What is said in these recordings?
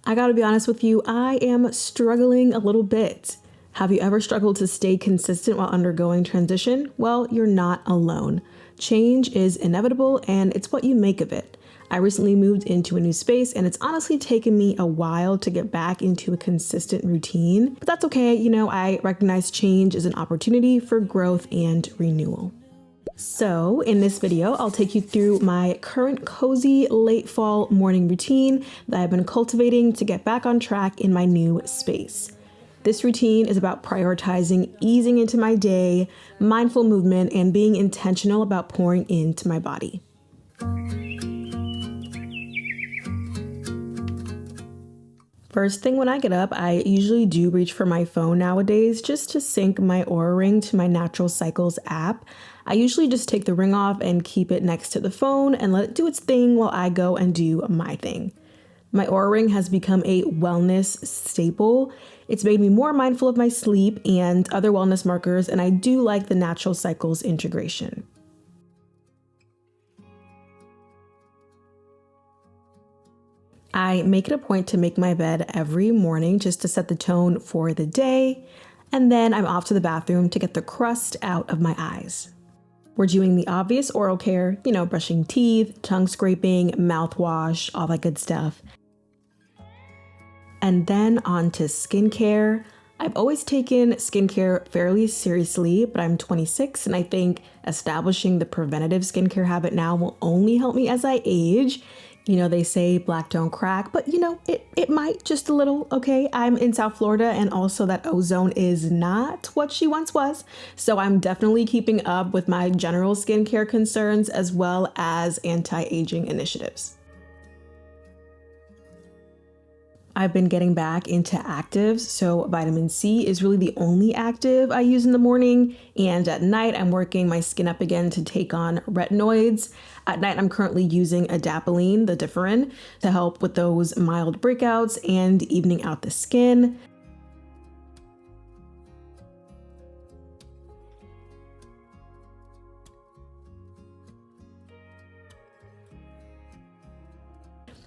I gotta be honest with you, I am struggling a little bit. Have you ever struggled to stay consistent while undergoing transition? Well, you're not alone. Change is inevitable and it's what you make of it. I recently moved into a new space and it's honestly taken me a while to get back into a consistent routine, but that's okay. I recognize change as an opportunity for growth and renewal. So in this video, I'll take you through my current cozy late fall morning routine that I've been cultivating to get back on track in my new space. This routine is about prioritizing easing into my day, mindful movement, and being intentional about pouring into my body. First thing when I get up, I usually do reach for my phone nowadays just to sync my Oura Ring to my Natural Cycles app. I usually just take the ring off and keep it next to the phone and let it do its thing while I go and do my thing. My Oura Ring has become a wellness staple. It's made me more mindful of my sleep and other wellness markers, and I do like the Natural Cycles integration. I make it a point to make my bed every morning just to set the tone for the day, and then I'm off to the bathroom to get the crust out of my eyes. We're doing the obvious oral care, brushing teeth, tongue scraping, mouthwash, all that good stuff. And then on to skincare. I've always taken skincare fairly seriously, but I'm 26 and I think establishing the preventative skincare habit now will only help me as I age. They say black don't crack, but it might just a little, okay? I'm in South Florida and also that ozone is not what she once was. So I'm definitely keeping up with my general skincare concerns as well as anti-aging initiatives. I've been getting back into actives, so vitamin C is really the only active I use in the morning, and at night I'm working my skin up again to take on retinoids. At night I'm currently using adapalene, the differin, to help with those mild breakouts and evening out the skin.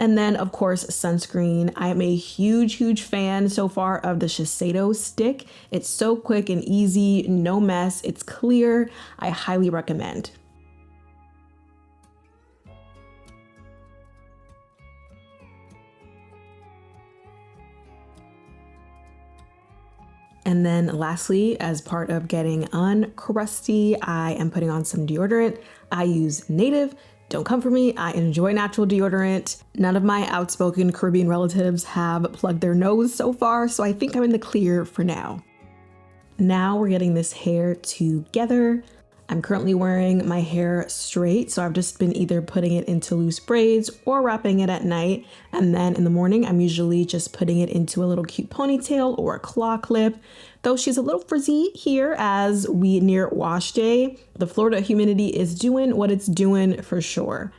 And then, of course, sunscreen. I am a huge fan so far of the Shiseido stick. It's so quick and easy, no mess, it's clear. I highly recommend. And then lastly, as part of getting uncrusty, I am putting on some deodorant. I use Native. Don't come for me. I enjoy natural deodorant. None of my outspoken Caribbean relatives have plugged their nose so far, so I think I'm in the clear for now. Now we're getting this hair together. I'm currently wearing my hair straight, so I've just been either putting it into loose braids or wrapping it at night. And then in the morning, I'm usually just putting it into a little cute ponytail or a claw clip. Though she's a little frizzy here as we near wash day, the Florida humidity is doing what it's doing for sure.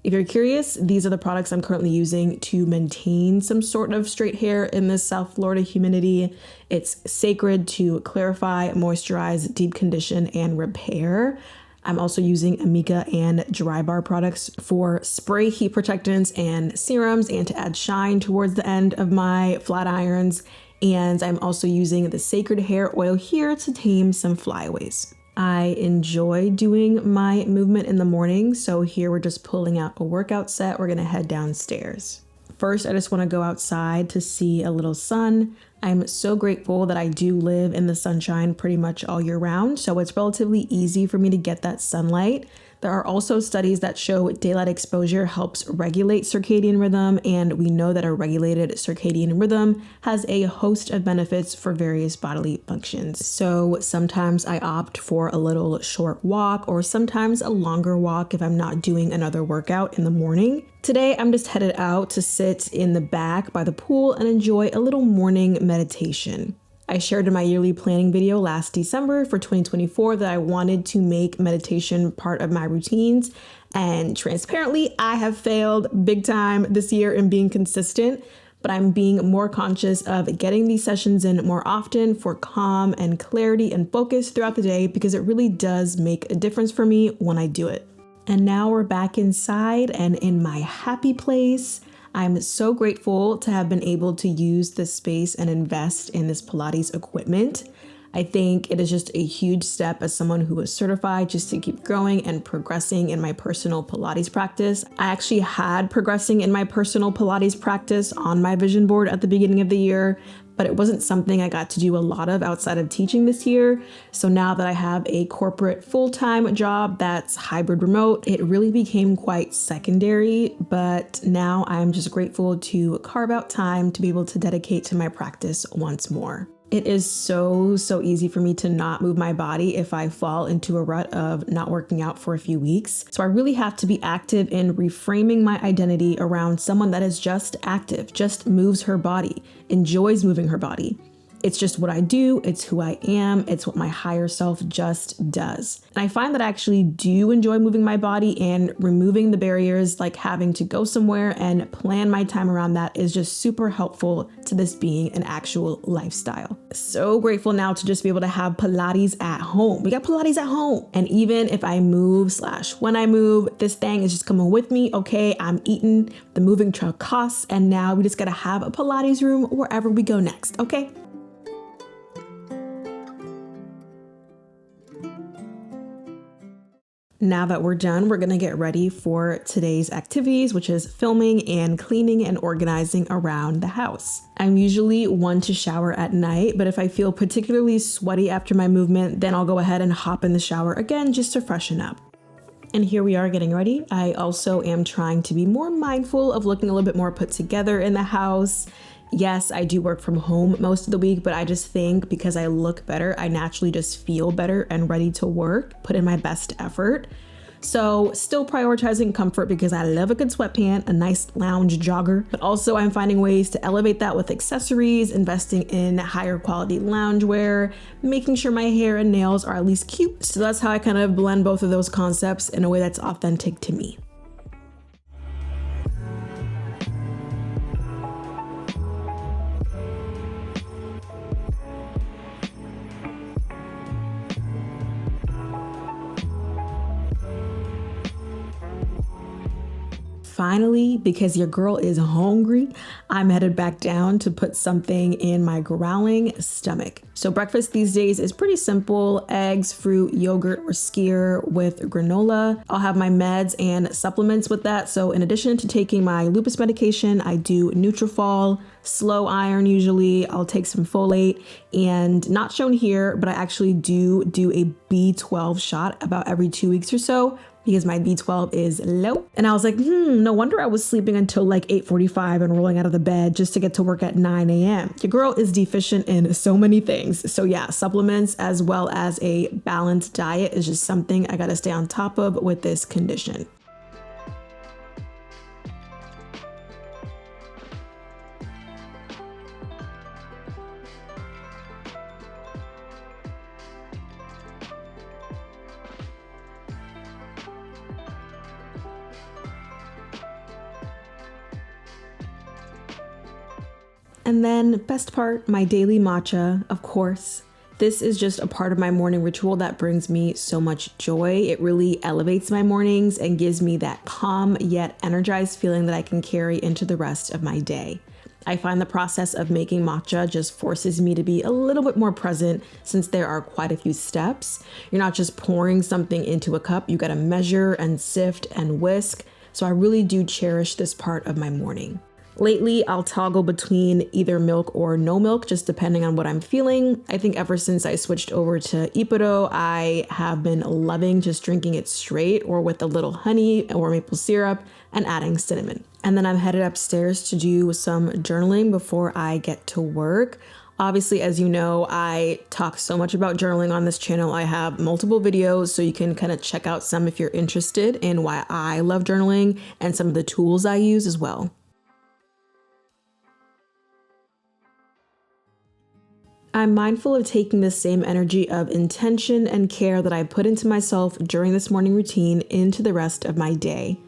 If you're curious, these are the products I'm currently using to maintain some sort of straight hair in this South Florida humidity. It's Sacred to clarify, moisturize, deep condition, and repair. I'm also using Amika and Dry Bar products for spray heat protectants and serums and to add shine towards the end of my flat irons. And I'm also using the Sacred hair oil here to tame some flyaways. I enjoy doing my movement in the morning, so here we're just pulling out a workout set. We're gonna head downstairs. First, I just wanna go outside to see a little sun. I'm so grateful that I do live in the sunshine pretty much all year round, so it's relatively easy for me to get that sunlight. There are also studies that show daylight exposure helps regulate circadian rhythm, and we know that a regulated circadian rhythm has a host of benefits for various bodily functions. So sometimes I opt for a little short walk or sometimes a longer walk if I'm not doing another workout in the morning. Today, I'm just headed out to sit in the back by the pool and enjoy a little morning meditation. I shared in my yearly planning video last December for 2024 that I wanted to make meditation part of my routines, and transparently, I have failed big time this year in being consistent, but I'm being more conscious of getting these sessions in more often for calm and clarity and focus throughout the day because it really does make a difference for me when I do it. And now we're back inside and in my happy place. I'm so grateful to have been able to use this space and invest in this Pilates equipment. I think it is just a huge step as someone who is certified just to keep growing and progressing in my personal Pilates practice. I actually had progressing in my personal Pilates practice on my vision board at the beginning of the year, but it wasn't something I got to do a lot of outside of teaching this year. So now that I have a corporate full-time job that's hybrid remote, it really became quite secondary, but now I'm just grateful to carve out time to be able to dedicate to my practice once more. It is so easy for me to not move my body if I fall into a rut of not working out for a few weeks. So I really have to be active in reframing my identity around someone that is just active, just moves her body, enjoys moving her body. It's just what I do. It's who I am. It's what my higher self just does. And I find that I actually do enjoy moving my body, and removing the barriers like having to go somewhere and plan my time around that is just super helpful to this being an actual lifestyle. So grateful now to just be able to have Pilates at home. We got Pilates at home. And even if I move / when I move, this thing is just coming with me. Okay, I'm eating the moving truck costs, and now we just got to have a Pilates room wherever we go next. Okay. Now that we're done, we're gonna get ready for today's activities, which is filming and cleaning and organizing around the house. I'm usually one to shower at night, but if I feel particularly sweaty after my movement, then I'll go ahead and hop in the shower again just to freshen up. And here we are getting ready. I also am trying to be more mindful of looking a little bit more put together in the house. Yes, I do work from home most of the week, but I just think because I look better, I naturally just feel better and ready to work, put in my best effort. So still prioritizing comfort because I love a good sweatpant, a nice lounge jogger, but also I'm finding ways to elevate that with accessories, investing in higher quality loungewear, making sure my hair and nails are at least cute. So that's how I kind of blend both of those concepts in a way that's authentic to me. Finally, because your girl is hungry, I'm headed back down to put something in my growling stomach. So breakfast these days is pretty simple: eggs, fruit, yogurt, or skyr with granola. I'll have my meds and supplements with that. So in addition to taking my lupus medication, I do Nutrafol, slow iron usually. I'll take some folate, and not shown here, but I actually do a B12 shot about every 2 weeks or so, because my B12 is low. And I was like, no wonder I was sleeping until like 8:45 and rolling out of the bed just to get to work at 9 a.m. Your girl is deficient in so many things. So yeah, supplements as well as a balanced diet is just something I gotta stay on top of with this condition. And then best part, my daily matcha, of course. This is just a part of my morning ritual that brings me so much joy. It really elevates my mornings and gives me that calm yet energized feeling that I can carry into the rest of my day. I find the process of making matcha just forces me to be a little bit more present, since there are quite a few steps. You're not just pouring something into a cup, you gotta measure and sift and whisk. So I really do cherish this part of my morning. Lately, I'll toggle between either milk or no milk, just depending on what I'm feeling. I think ever since I switched over to Ippudo, I have been loving just drinking it straight or with a little honey or maple syrup and adding cinnamon. And then I'm headed upstairs to do some journaling before I get to work. Obviously, as you know, I talk so much about journaling on this channel. I have multiple videos, so you can kind of check out some if you're interested in why I love journaling and some of the tools I use as well. I'm mindful of taking the same energy of intention and care that I put into myself during this morning routine into the rest of my day.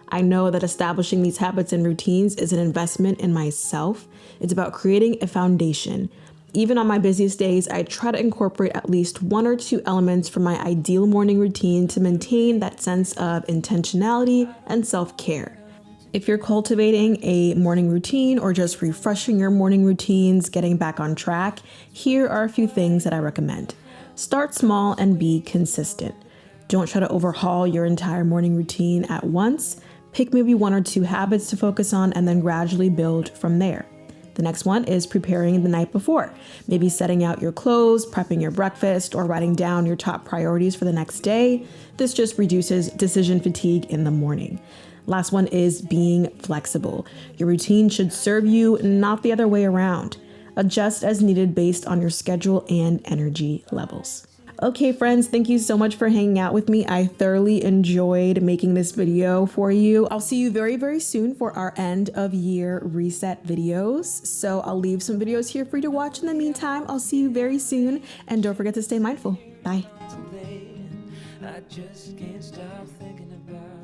I know that establishing these habits and routines is an investment in myself. It's about creating a foundation. Even on my busiest days, I try to incorporate at least 1 or 2 elements from my ideal morning routine to maintain that sense of intentionality and self-care. If you're cultivating a morning routine or just refreshing your morning routines, getting back on track, here are a few things that I recommend. Start small and be consistent. Don't try to overhaul your entire morning routine at once. Pick maybe one or two habits to focus on and then gradually build from there. The next one is preparing the night before. Maybe setting out your clothes, prepping your breakfast, or writing down your top priorities for the next day. This just reduces decision fatigue in the morning. Last one is being flexible. Your routine should serve you, not the other way around. Adjust as needed based on your schedule and energy levels. Okay, friends, thank you so much for hanging out with me. I thoroughly enjoyed making this video for you. I'll see you very, very soon for our end of year reset videos. So I'll leave some videos here for you to watch. In the meantime, I'll see you very soon. And don't forget to stay mindful. Bye. I just can't stop thinking about